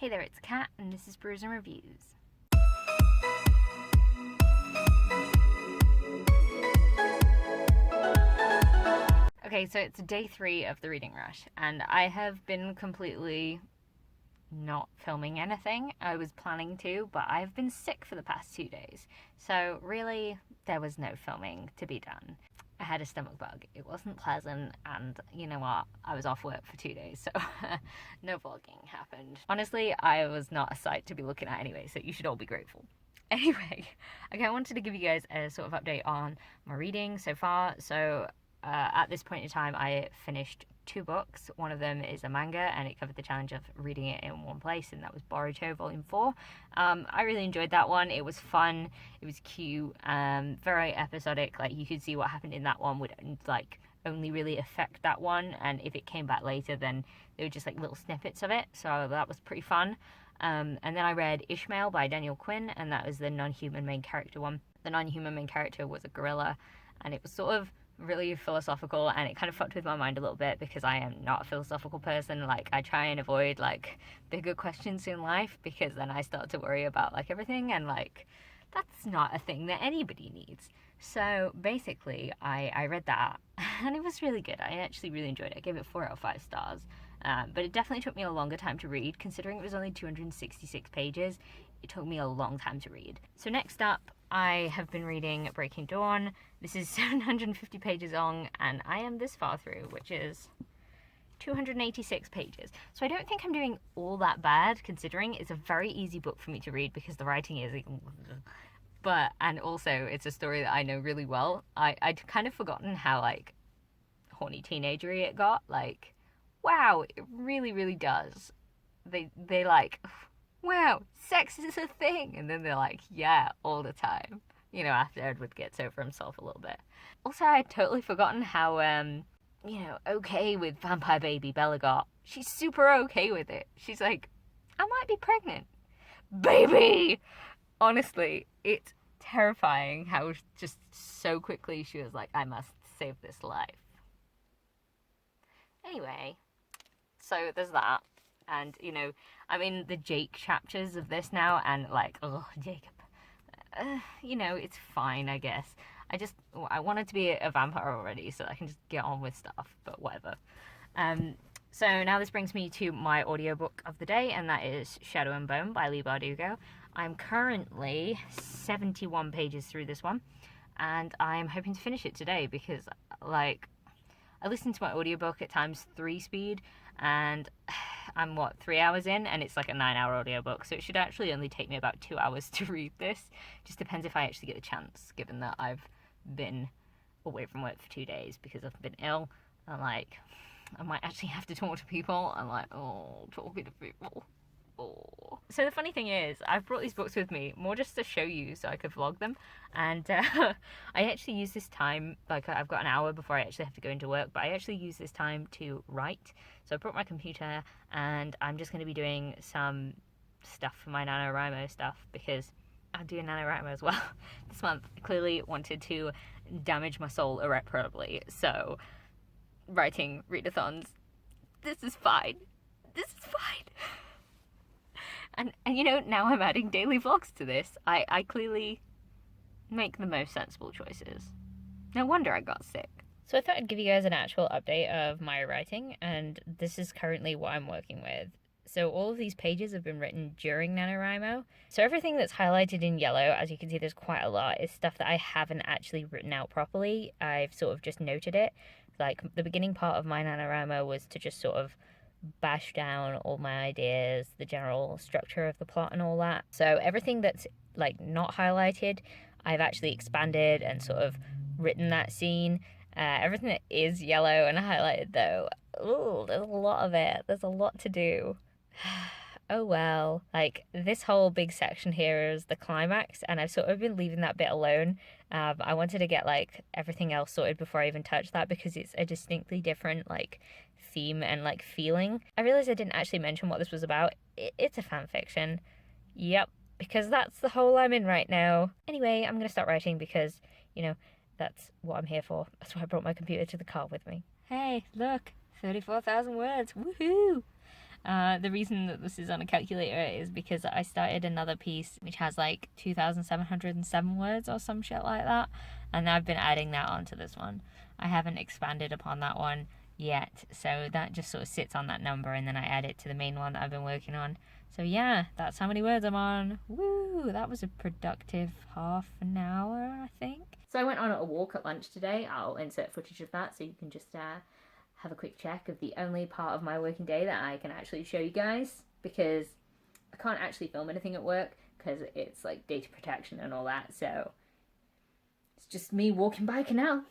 Hey there, it's Kat, and this is Brews and Reviews. Okay, so it's day 3 of the reading rush, and I have been completely not filming anything. I was planning to, but I've been sick for the past 2 days, so really, there was no filming to be done. I had a stomach bug. It wasn't pleasant, and you know what? I was off work for 2 days, so no vlogging happened. Honestly, I was not a sight to be looking at anyway, so you should all be grateful. Anyway, okay, I wanted to give you guys a sort of update on my reading so far. So at this point in time, I finished 2 books. One of them is a manga, and it covered the challenge of reading it in one place, and that was Boruto Volume 4. I really enjoyed that one. It was fun, it was cute, very episodic. Like, you could see what happened in that one would, like, only really affect that one, and if it came back later, then they were just, like, little snippets of it, so that was pretty fun. And then I read Ishmael by Daniel Quinn, and that was the non-human main character one. The non-human main character was a gorilla, and it was sort of really philosophical, and it kind of fucked with my mind a little bit because I am not a philosophical person. Like, I try and avoid like bigger questions in life because then I start to worry about like everything, and like that's not a thing that anybody needs. So basically I read that and it was really good. I actually really enjoyed it. I gave it 4 out of 5 stars. But it definitely took me a longer time to read, considering it was only 266 pages. It took me a long time to read. So next up, I have been reading Breaking Dawn. This is 750 pages long, and I am this far through, which is 286 pages. So I don't think I'm doing all that bad, considering it's a very easy book for me to read because the writing is and also it's a story that I know really well. I'd kind of forgotten how like horny teenagery it got. Like, wow, it really, really does. They like, wow, sex is a thing. And then they're like, yeah, all the time. You know, after Edward gets over himself a little bit. Also, I had totally forgotten how, okay with vampire baby Bella got. She's super okay with it. She's like, I might be pregnant. Baby! Honestly, it's terrifying how just so quickly she was like, I must save this life. Anyway, so there's that, and you know, I'm in the Jake chapters of this now, and like, oh, Jacob, you know, it's fine, I guess. I wanted to be a vampire already, so I can just get on with stuff, but whatever. So now this brings me to my audiobook of the day, and that is Shadow and Bone by Leigh Bardugo. I'm currently 71 pages through this one, and I'm hoping to finish it today because, like, I listen to my audiobook at times 3 speed, and I'm 3 hours in, and it's like a 9-hour audiobook, so it should actually only take me about 2 hours to read this. Just depends if I actually get the chance, given that I've been away from work for 2 days because I've been ill, and like, I might actually have to talk to people. I'm like, oh, talking to people. Oh. So the funny thing is, I've brought these books with me more just to show you so I could vlog them, and I actually use this time, like, I've got an hour before I actually have to go into work, but I actually use this time to write. So I brought my computer, and I'm just going to be doing some stuff for my NaNoWriMo stuff, because I do NaNoWriMo as well. This month I clearly wanted to damage my soul irreparably, so writing readathons, this is fine. This is fine. And you know, now I'm adding daily vlogs to this. I clearly make the most sensible choices. No wonder I got sick. So I thought I'd give you guys an actual update of my writing, and this is currently what I'm working with. So all of these pages have been written during NaNoWriMo. So everything that's highlighted in yellow, as you can see there's quite a lot, is stuff that I haven't actually written out properly. I've sort of just noted it. Like, the beginning part of my NaNoWriMo was to just sort of bash down all my ideas, the general structure of the plot and all that. So everything that's like not highlighted, I've actually expanded and sort of written that scene. Everything that is yellow and highlighted though, ooh, there's a lot of it. There's a lot to do. Oh well. Like, this whole big section here is the climax, and I've sort of been leaving that bit alone. I wanted to get like everything else sorted before I even touch that, because it's a distinctly different like theme and like feeling. I realized I didn't actually mention what this was about. It's a fan fiction. Yep, because that's the hole I'm in right now. Anyway, I'm gonna start writing because, you know, that's what I'm here for. That's why I brought my computer to the car with me. Hey, look, 34,000 words. Woohoo! The reason that this is on a calculator is because I started another piece which has like 2,707 words or some shit like that, and I've been adding that onto this one. I haven't expanded upon that one yet, so that just sort of sits on that number, and then I add it to the main one that I've been working on. So yeah, that's how many words I'm on. Woo! That was a productive half an hour, I think. So I went on a walk at lunch today. I'll insert footage of that so you can just have a quick check of the only part of my working day that I can actually show you guys, because I can't actually film anything at work because it's like data protection and all that. So it's just me walking by a canal.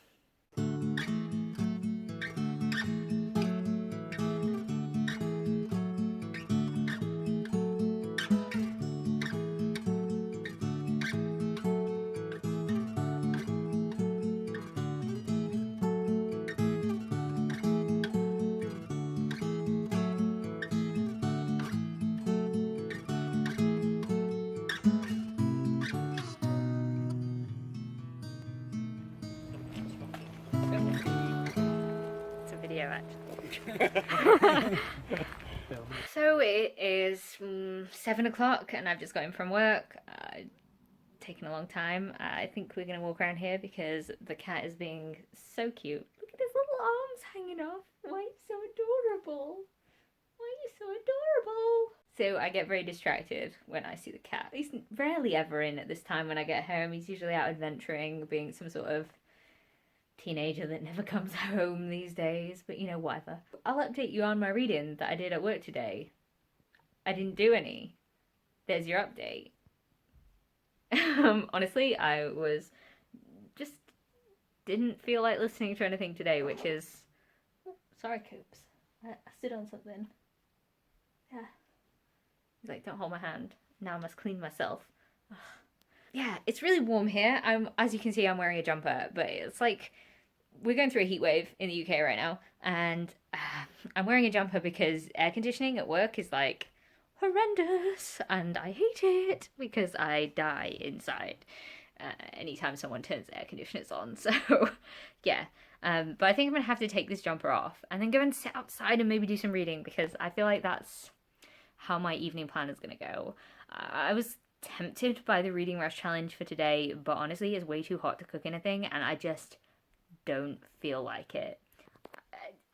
It's a video, actually. So it is 7 o'clock and I've just got in from work. Taken a long time. I think we're going to walk around here because the cat is being so cute. Look at his little arms hanging off. Why are you so adorable? Why are you so adorable? So I get very distracted when I see the cat. He's rarely ever in at this time when I get home. He's usually out adventuring, being some sort of teenager that never comes home these days, but you know, whatever. I'll update you on my reading that I did at work today. I didn't do any. There's your update. Honestly, I just didn't feel like listening to anything today, which is... Oh, sorry, Coops. I stood on something. Yeah. He's like, don't hold my hand. Now I must clean myself. Ugh. Yeah, it's really warm here. As you can see, I'm wearing a jumper, but it's like... We're going through a heat wave in the UK right now, and I'm wearing a jumper because air conditioning at work is like horrendous, and I hate it because I die inside anytime someone turns air conditioners on. So yeah, but I think I'm gonna have to take this jumper off and then go and sit outside and maybe do some reading, because I feel like that's how my evening plan is gonna go. I was tempted by the reading rush challenge for today, but honestly it's way too hot to cook anything, and I just don't feel like it.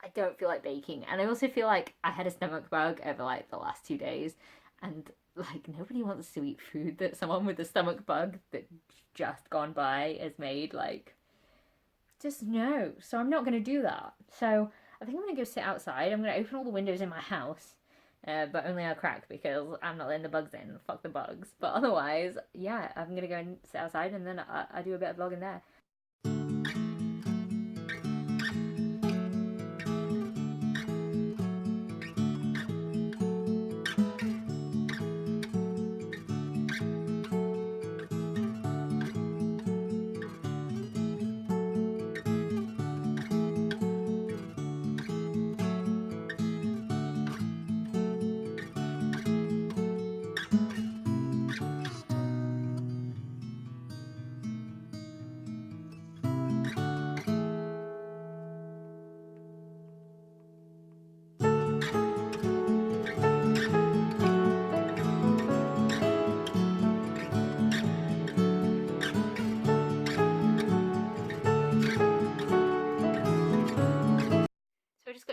I don't feel like baking, and I also feel like I had a stomach bug over like the last 2 days, and like nobody wants to eat food that someone with a stomach bug that just gone by has made. Like, just no. So I'm not going to do that. So I think I'm going to go sit outside. I'm going to open all the windows in my house, but only a crack because I'm not letting the bugs in. Fuck the bugs. But otherwise, yeah, I'm going to go and sit outside, and then I do a bit of vlogging there.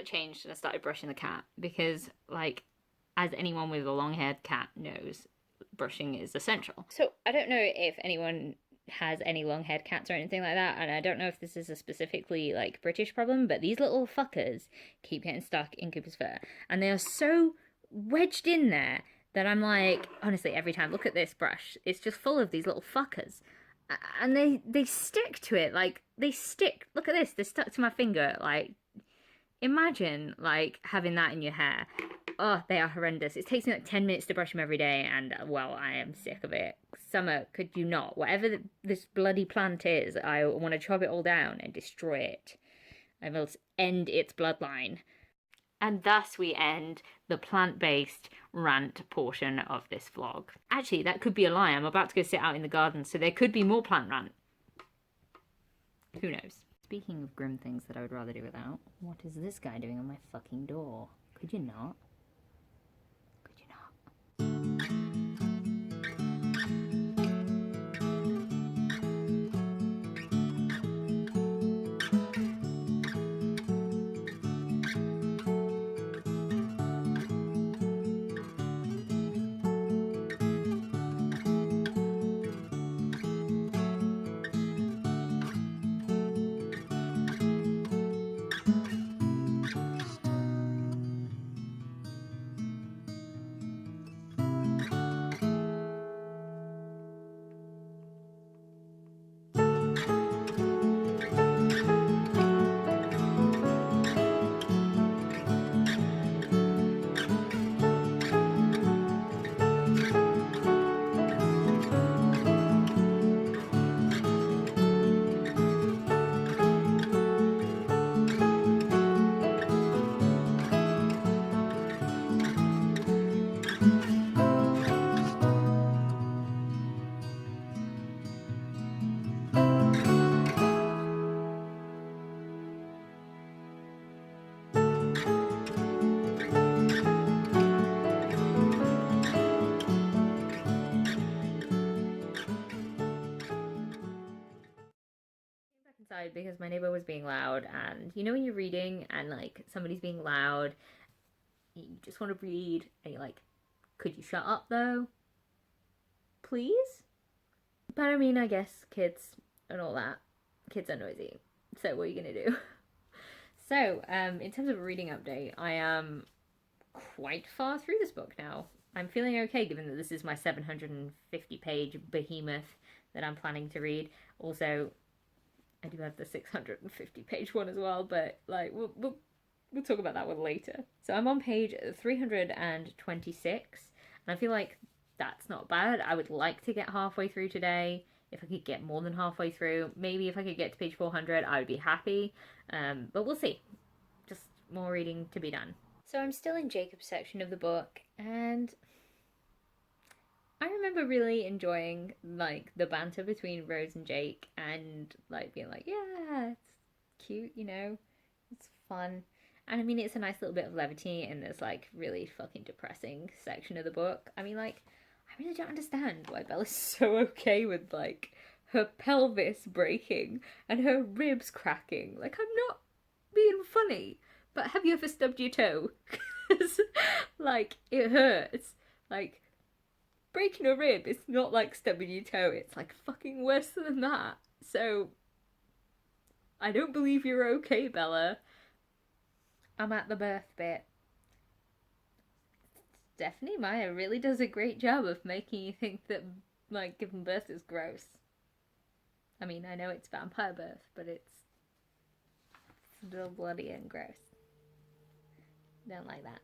Changed and I started brushing the cat because, like, as anyone with a long-haired cat knows, brushing is essential. So I don't know if anyone has any long-haired cats or anything like that, and I don't know if this is a specifically like British problem, but these little fuckers keep getting stuck in Cooper's fur, and they are so wedged in there that I'm like, honestly, every time, look at this brush, it's just full of these little fuckers, and they stick to it, like, they stick. Look at this, they're stuck to my finger. Like, imagine, like, having that in your hair. Oh, they are horrendous. It takes me like 10 minutes to brush them every day, and, well, I am sick of it. Summer, could you not? Whatever this bloody plant is, I want to chop it all down and destroy it. I will end its bloodline. And thus we end the plant-based rant portion of this vlog. Actually, that could be a lie. I'm about to go sit out in the garden, so there could be more plant rant. Who knows? Speaking of grim things that I would rather do without, what is this guy doing on my fucking door? Could you not? outside because my neighbor was being loud, and you know when you're reading and like somebody's being loud, you just want to read and you're like, could you shut up though? Please? But I mean, I guess kids and all that. Kids are noisy. So what are you gonna do? So, in terms of a reading update, I am quite far through this book now. I'm feeling okay given that this is my 750 page behemoth that I'm planning to read. Also, I do have the 650 page one as well, but like we'll talk about that one later. So I'm on page 326, and I feel like that's not bad. I would like to get halfway through today. If I could get more than halfway through, maybe if I could get to page 400, I would be happy. But we'll see. Just more reading to be done. So I'm still in Jacob's section of the book, and I remember really enjoying like the banter between Rose and Jake, and like being like, yeah, it's cute, you know, it's fun. And I mean, it's a nice little bit of levity in this like really fucking depressing section of the book. I mean, like, I really don't understand why Bella's so okay with like her pelvis breaking and her ribs cracking. Like, I'm not being funny, but have you ever stubbed your toe? Because like it hurts. Like, breaking a rib is not like stubbing your toe. It's like fucking worse than that. So I don't believe you're okay, Bella. I'm at the birth bit. Stephanie Meyer really does a great job of making you think that like giving birth is gross. I mean, I know it's vampire birth, but it's still bloody and gross. Don't like that.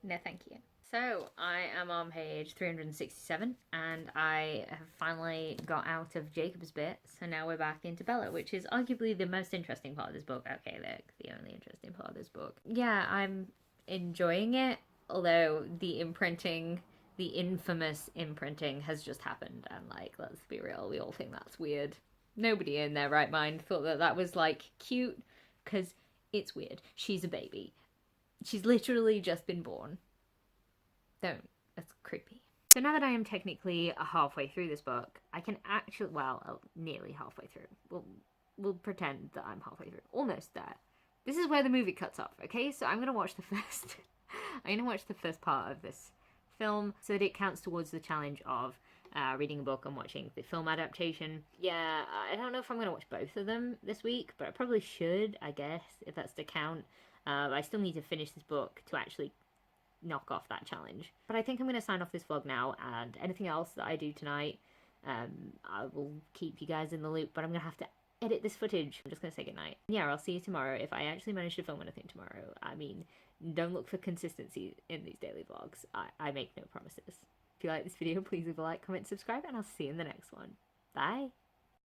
No, thank you. So I am on page 367, and I have finally got out of Jacob's bit, so now we're back into Bella, which is arguably the most interesting part of this book. Okay, look, the only interesting part of this book. Yeah, I'm enjoying it, although the imprinting, the infamous imprinting has just happened, and like, let's be real, we all think that's weird. Nobody in their right mind thought that that was like cute, because it's weird. She's a baby. She's literally just been born. Don't. That's creepy. So now that I am technically halfway through this book, I can actually, well, nearly halfway through. We'll pretend that I'm halfway through. Almost there. This is where the movie cuts off, okay? So I'm going to watch the first... I'm going to watch the first part of this film so that it counts towards the challenge of reading a book and watching the film adaptation. Yeah, I don't know if I'm going to watch both of them this week, but I probably should, I guess, if that's to count. I still need to finish this book to actually knock off that challenge. But I think I'm going to sign off this vlog now, and anything else that I do tonight, I will keep you guys in the loop, but I'm going to have to edit this footage. I'm just going to say goodnight. Yeah, I'll see you tomorrow if I actually manage to film anything tomorrow. I mean, don't look for consistency in these daily vlogs. I make no promises. If you like this video, please leave a like, comment, subscribe, and I'll see you in the next one. Bye!